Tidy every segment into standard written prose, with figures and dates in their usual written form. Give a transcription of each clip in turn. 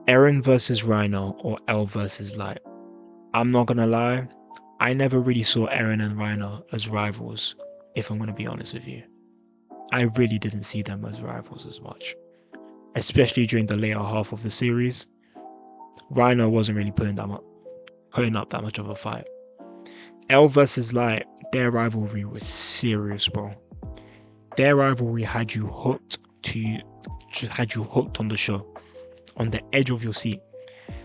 Eren versus Rhino or L versus Light. I'm not gonna lie, I never really saw Eren and Rhino as rivals, if I'm gonna be honest with you. I really didn't see them as rivals as much. Especially during the later half of the series. Rhino wasn't really putting up that much of a fight. L versus Light, their rivalry was serious, bro. Their rivalry had you hooked on the show, on the edge of your seat.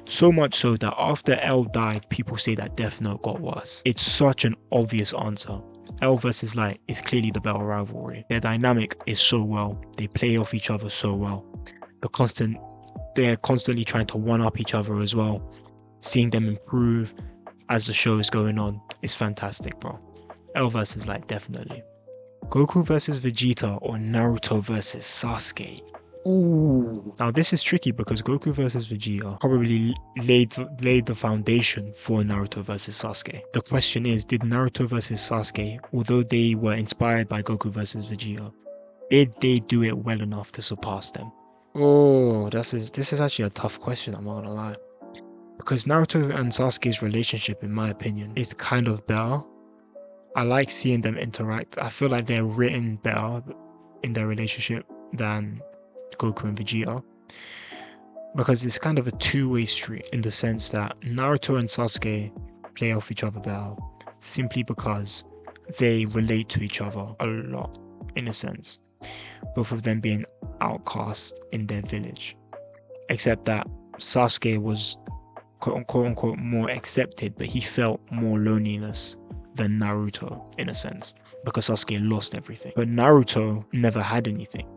So much so that after L died, people say that Death Note got worse. It's such an obvious answer. L versus Light is clearly the better rivalry. Their dynamic is so well. They play off each other so well. They're constantly trying to one-up each other as well. Seeing them improve as the show is going on is fantastic, bro. L versus Light, definitely. Goku versus Vegeta or Naruto versus Sasuke. Ooh. Now this is tricky because Goku versus Vegeta probably laid the foundation for Naruto versus Sasuke. The question is, did Naruto versus Sasuke, although they were inspired by Goku versus Vegeta, did they do it well enough to surpass them? Oh, this is actually a tough question, I'm not gonna lie. Because Naruto and Sasuke's relationship, in my opinion, is kind of better. I like seeing them interact. I feel like they're written better in their relationship than Goku and Vegeta, because it's kind of a two-way street in the sense that Naruto and Sasuke play off each other better simply because they relate to each other a lot, in a sense, both of them being outcast in their village, except that Sasuke was quote unquote more accepted, but he felt more loneliness than Naruto in a sense, because Sasuke lost everything, but Naruto never had anything.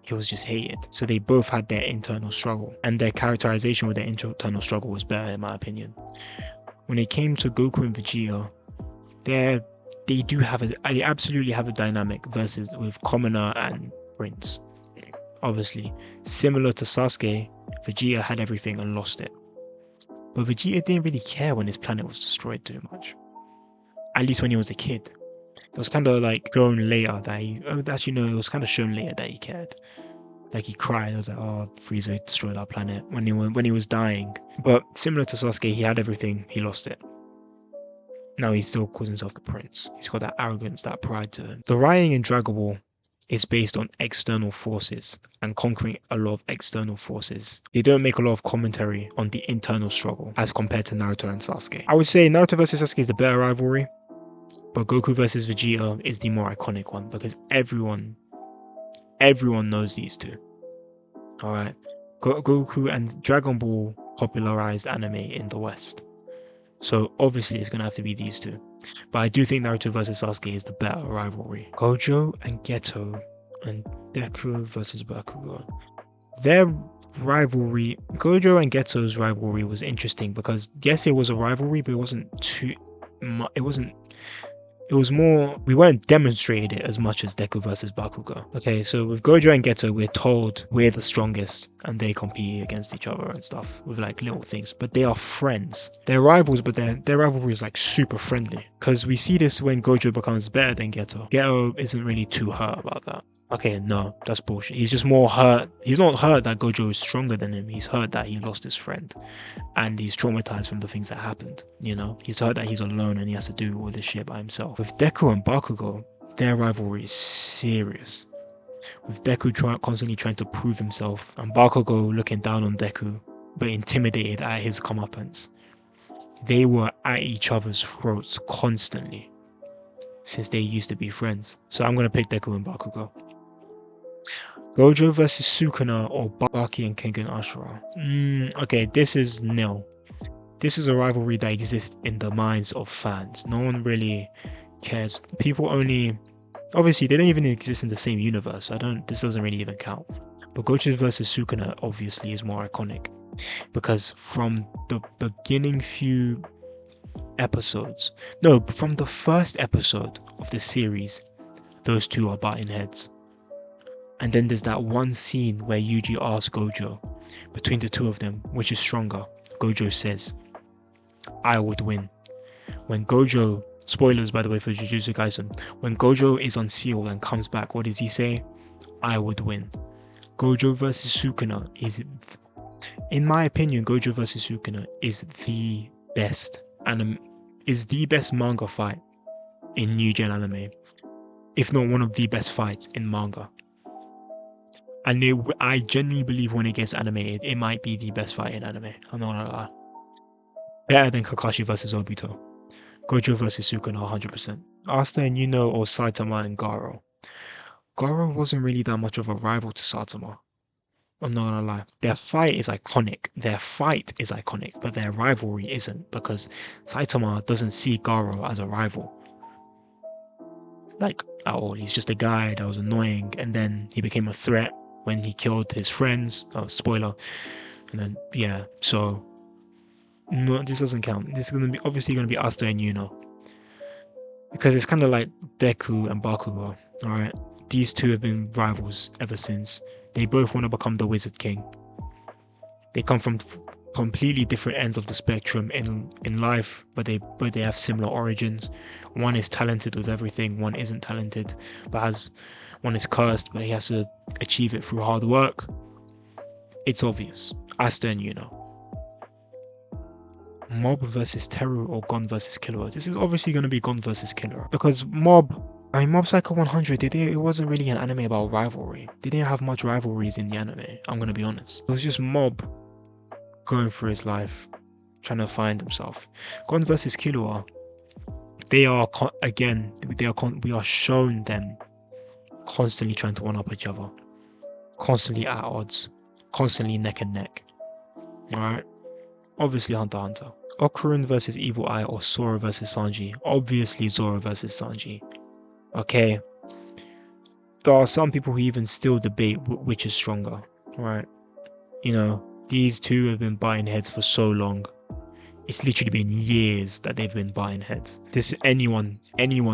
He was just hated. So they both had their internal struggle, and their characterization with their internal struggle was better, in my opinion. When it came to Goku and Vegeta, they absolutely have a dynamic versus with Commoner and Prince. Obviously, similar to Sasuke, Vegeta had everything and lost it. But Vegeta didn't really care when his planet was destroyed too much. At least when he was a kid. It was kind of like shown later that it was kind of shown later that he cared. Like he cried, I was like, oh, Frieza destroyed our planet when he was dying. But similar to Sasuke, he had everything, he lost it. Now he still calls himself the prince. He's got that arrogance, that pride to him. The writing in Dragon Ball is based on external forces and conquering a lot of external forces. They don't make a lot of commentary on the internal struggle as compared to Naruto and Sasuke. I would say Naruto versus Sasuke is the better rivalry, but Goku versus Vegeta is the more iconic one because everyone knows these two. Alright, Goku and Dragon Ball popularized anime in the West, so obviously it's gonna have to be these two. But I do think Naruto versus Sasuke is the better rivalry. Gojo and Geto and Deku versus Bakugo. Their rivalry, Gojo and Geto's rivalry was interesting because yes, it was a rivalry, but it wasn't too much. It was more, we weren't demonstrated it as much as Deku versus Bakugo. Okay, so with Gojo and Geto, we're told we're the strongest and they compete against each other and stuff with like little things, but they are friends. They're rivals, but their rivalry is like super friendly. Because we see this when Gojo becomes better than Geto. Geto isn't really too hurt about that. Okay, no, that's bullshit. He's just more hurt. He's not hurt that Gojo is stronger than him. He's hurt that he lost his friend. And he's traumatized from the things that happened, you know? He's hurt that he's alone and he has to do all this shit by himself. With Deku and Bakugo, their rivalry is serious. With Deku constantly trying to prove himself, and Bakugo looking down on Deku, but intimidated at his comeuppance. They were at each other's throats constantly, since they used to be friends. So I'm gonna pick Deku and Bakugo. Gojo versus Sukuna or Baki and Kengan Ashura. Okay, this is nil. This is a rivalry that exists in the minds of fans. No one really cares. People only, obviously they don't even exist in the same universe. This doesn't really even count. But Gojo versus Sukuna obviously is more iconic because from the beginning few episodes, no, from the first episode of the series, those two are butting heads. And then there's that one scene where Yuji asks Gojo, between the two of them, which is stronger. Gojo says, I would win. When Gojo, spoilers by the way for Jujutsu Kaisen, when Gojo is unsealed and comes back, what does he say? I would win. Gojo versus Sukuna is In my opinion, Gojo versus Sukuna is the best manga fight in new gen anime, if not one of the best fights in manga. And I genuinely believe when it gets animated, it might be the best fight in anime. I'm not gonna lie. Better than Kakashi versus Obito. Gojo versus Sukuna 100%. Asta and Yuno or Saitama and Garo. Garo wasn't really that much of a rival to Saitama. I'm not gonna lie. Their fight is iconic. But their rivalry isn't, because Saitama doesn't see Garo as a rival. Like, at all. He's just a guy that was annoying, and then he became a threat when he killed his friends. Oh, spoiler. And then, yeah, so no, this doesn't count. This is obviously gonna be Asta and Yuno, because it's kind of like Deku and Bakugo. All right, these two have been rivals ever since. They both want to become the Wizard King. They come from completely different ends of the spectrum in life, but they have similar origins. One is talented with everything. One isn't talented, but one is cursed, but he has to achieve it through hard work. It's obvious. Asta and Yuno. Mob versus Teru or Gon versus Killua. This is obviously going to be Gon versus Killua, because Mob Psycho 100, it wasn't really an anime about rivalry. They didn't have much rivalries in the anime, I'm going to be honest. It was just Mob going through his life, trying to find himself. Gon versus Killua, we are shown them constantly trying to one-up each other, constantly at odds, constantly neck and neck. Alright? Obviously Hunter x Hunter. Okarun versus Evil Eye or Sora versus Sanji. Obviously Zoro versus Sanji. Okay. There are some people who even still debate which is stronger. Right? You know, these two have been butting heads for so long. It's literally been years that they've been butting heads. Anyone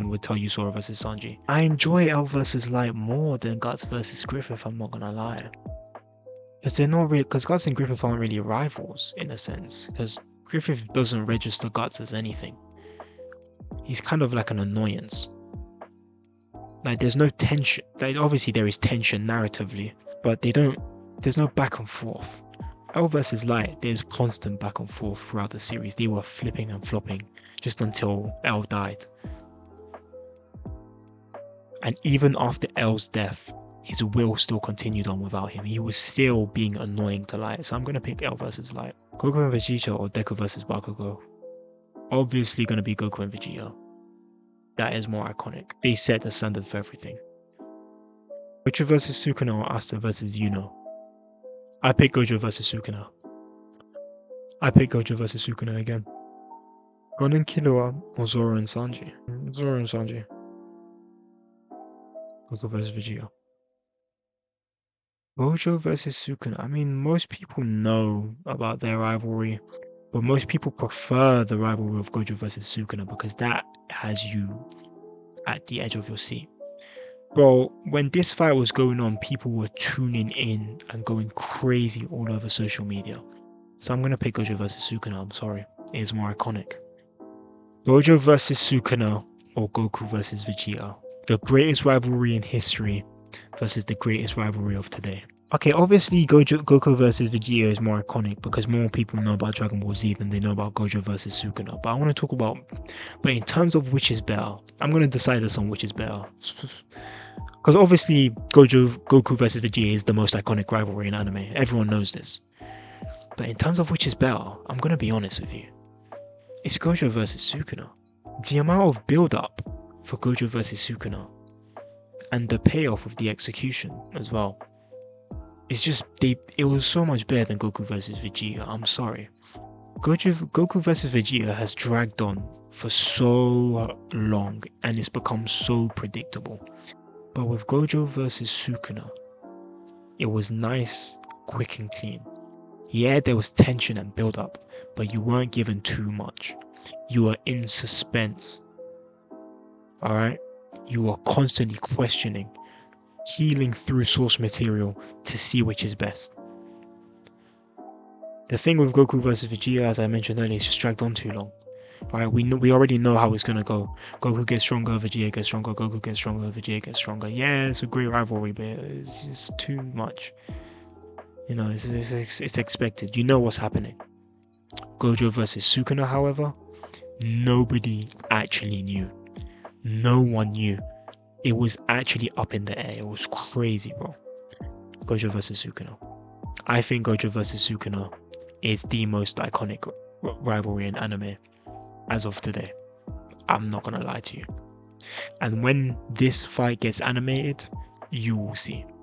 would tell you Sora versus Sanji. I enjoy L versus Light more than Guts versus Griffith, I'm not gonna lie. Because Guts and Griffith aren't really rivals in a sense, because Griffith doesn't register Guts as anything. He's kind of like an annoyance. Like, there's no tension. Like, obviously there is tension narratively, but there's no back and forth. L versus Light, there's constant back and forth throughout the series. They were flipping and flopping just until L died. And even after L's death, his will still continued on without him. He was still being annoying to Light. So I'm going to pick L versus Light. Goku and Vegeta or Deku versus Bakugo. Obviously going to be Goku and Vegeta. That is more iconic. They set the standard for everything. Gojo versus Sukuna or Asta versus Yuno. I pick Gojo versus Sukuna. I pick Gojo versus Sukuna again. Gon and Killua or Zoro and Sanji. Zoro and Sanji. Goku versus Vegeta. Gojo versus Sukuna. I mean, most people know about their rivalry, but most people prefer the rivalry of Gojo versus Sukuna because that has you at the edge of your seat. Bro, when this fight was going on, people were tuning in and going crazy all over social media. So I'm going to pick Gojo versus Sukuna, I'm sorry. It is more iconic. Gojo versus Sukuna or Goku versus Vegeta. The greatest rivalry in history versus the greatest rivalry of today. Okay, obviously Goku versus Vegeta is more iconic because more people know about Dragon Ball Z than they know about Gojo versus Sukuna. But I want to talk about, but in terms of which is better, I'm going to decide this on which is better. Because obviously Goku versus Vegeta is the most iconic rivalry in anime. Everyone knows this. But in terms of which is better, I'm going to be honest with you. It's Gojo versus Sukuna. The amount of build-up for Gojo versus Sukuna and the payoff of the execution as well. It's just, it was so much better than Goku versus Vegeta, I'm sorry. Goku versus Vegeta has dragged on for so long and it's become so predictable. But with Gojo versus Sukuna, it was nice, quick and clean. Yeah, there was tension and build up, but you weren't given too much. You were in suspense. Alright? You were constantly questioning, healing through source material to see which is best. The thing with Goku versus Vegeta, as I mentioned earlier, is just dragged on too long. Right? We already know how it's gonna go. Goku gets stronger, Vegeta gets stronger, Goku gets stronger, Vegeta gets stronger. Yeah, it's a great rivalry, but it's just too much. You know, it's expected. You know what's happening. Gojo versus Sukuna, however, nobody actually knew. No one knew. It was actually up in the air. It was crazy, bro. Gojo versus Sukuna. I think Gojo versus Sukuna is the most iconic rivalry in anime as of today. I'm not gonna lie to you. And when this fight gets animated, you will see.